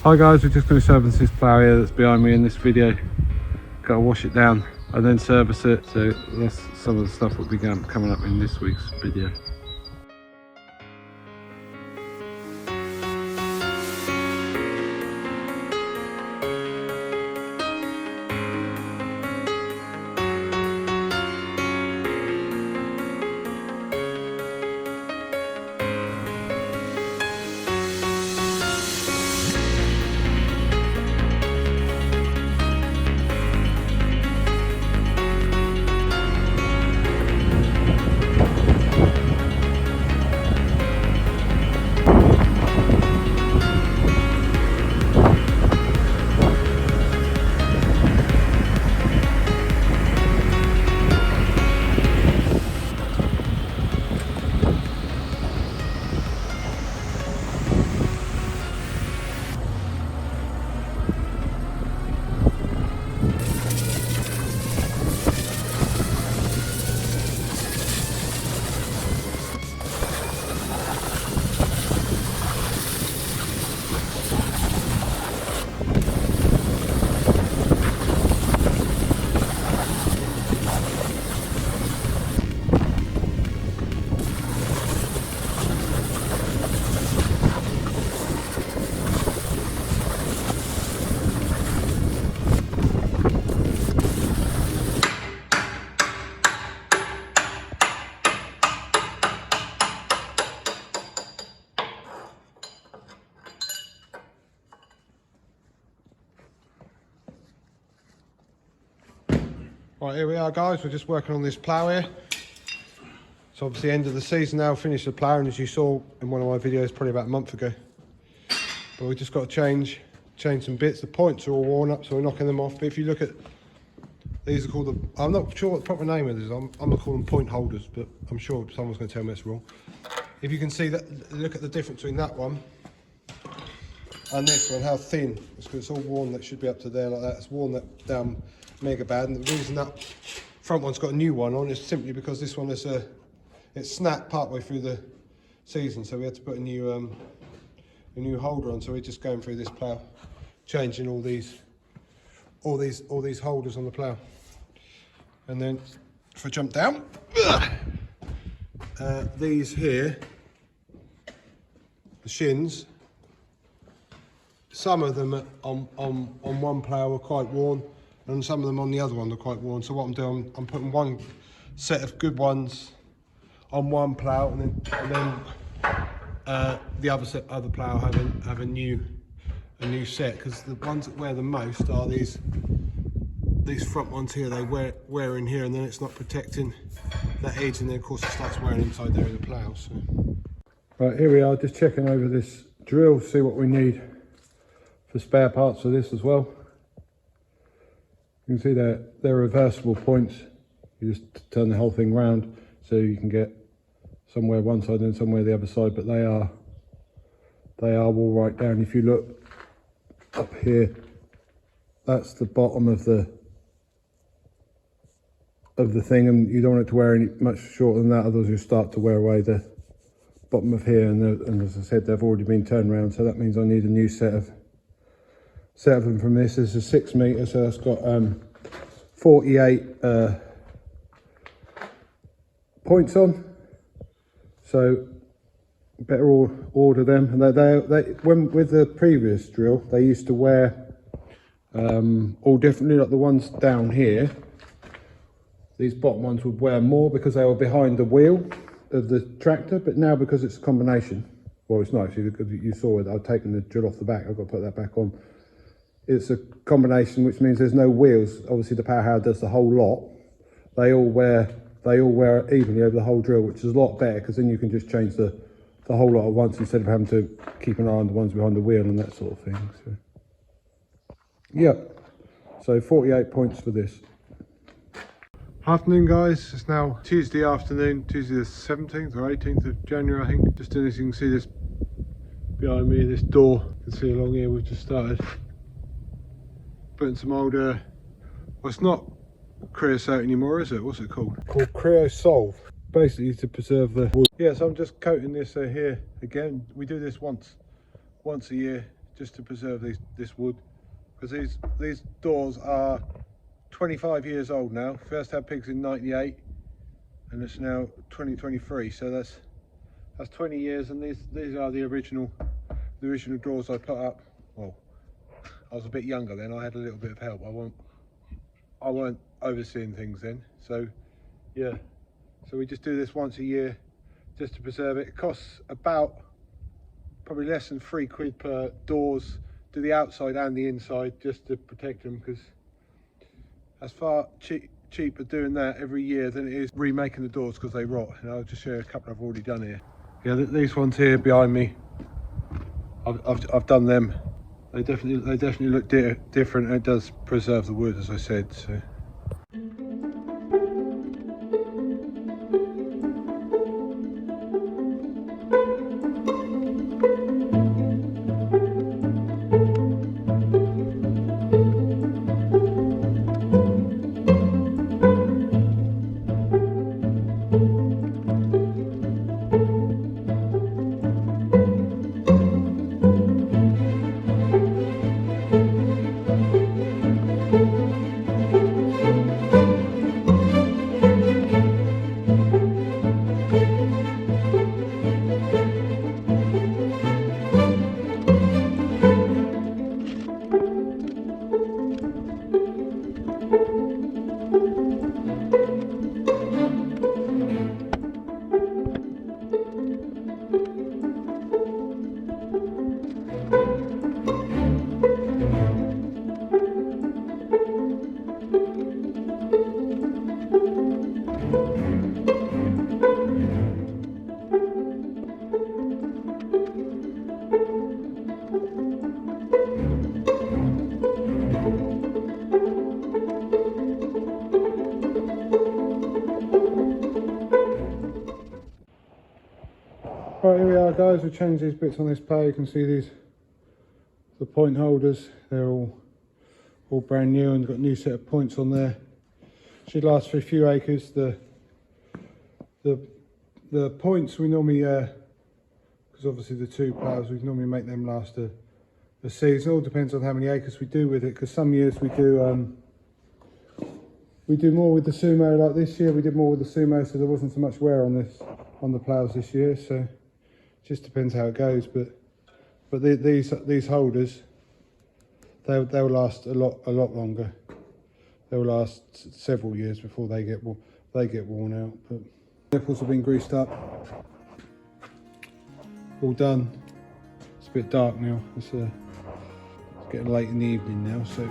Hi guys, we're just going to service this plough here that's behind me in this video. Got to wash it down and then service it, so that's some of the stuff that will be coming up in this week's video. Right, here we are guys, we're just working on this plough here. It's obviously end of the season now, finished the ploughing as you saw in one of my videos probably about a month ago. But we've just got to change some bits. The points are all worn up, so we're knocking them off. But if you look at, these are called the, I'm not sure what the proper name of this is. I'm going to call them point holders, but I'm sure someone's going to tell me it's wrong. If you can see that, look at the difference between that one and this one, how thin. It's because it's all worn, that should be up to there like that. It's worn that down mega bad, and the reason that front one's got a new one on is simply because this one is it snapped partway through the season, so we had to put a new holder on. So we're just going through this plough, changing all these holders on the plough. And then if I jump down, these here, the shins, some of them on one plough are quite worn, and some of them on the other one are quite worn. So what I'm doing, I'm putting one set of good ones on one plough, and then the other plough have a new set, because the ones that wear the most are these front ones here. They wear in here, and then it's not protecting that edge, and then of course it starts wearing inside there in the plough. So. Right, here we are, just checking over this drill, see what we need for spare parts for this as well. You can see they're reversible points. You just turn the whole thing round so you can get somewhere one side and somewhere the other side, but they are all right down. If you look up here, that's the bottom of the thing, and you don't want it to wear any much shorter than that, otherwise you start to wear away the bottom of here, and as I said, they've already been turned around, so that means I need a new set of them from this. This is 6 metres, so it's got 48 points on, so better order them. And when with the previous drill, they used to wear all differently. Like the ones down here, these bottom ones would wear more because they were behind the wheel of the tractor, but now because it's a combination, well, it's not actually, because you saw it, I've taken the drill off the back, I've got to put that back on. It's a combination, which means there's no wheels. Obviously the power harrow does the whole lot. They all wear evenly over the whole drill, which is a lot better, because then you can just change the whole lot at once instead of having to keep an eye on the ones behind the wheel and that sort of thing. So yeah, so 48 points for this. Afternoon guys, it's now Tuesday afternoon, Tuesday the 17th or 18th of January I think. Just doing this, you can see this behind me, this door, you can see along here, we've just started putting some old, well, it's not creosote anymore, is it? What's it called? Called creosote, basically to preserve the wood. Yeah, so I'm just coating this here again. We do this once a year, just to preserve this wood, because these doors are 25 years old now. First had pigs in 98 and it's now 2023, so that's 20 years, and these are the original doors I put up. Well, I was a bit younger then, I had a little bit of help. I weren't overseeing things then, so yeah. So we just do this once a year just to preserve it. It costs about probably less than £3 per doors, do the outside and the inside, just to protect them, because that's far cheaper doing that every year than it is remaking the doors, because they rot. And I'll just show you a couple I've already done here. Yeah, these ones here behind me, I've done them. They definitely look different, and it does preserve the wood, as I said. So. Right, here we are guys, we've changed these bits on this plough. You can see the point holders, they're all brand new and got a new set of points on there. Should last for a few acres. The points we normally, because obviously the two ploughs, we normally make them last a season. It all depends on how many acres we do with it, because some years we do more with the sumo. Like this year we did more with the sumo, so there wasn't so much wear on the ploughs this year. So just depends how it goes, but these holders, they'll last a lot longer. They'll last several years before they get worn out. But nipples have been greased up, all done. It's a bit dark now. It's getting late in the evening now, so.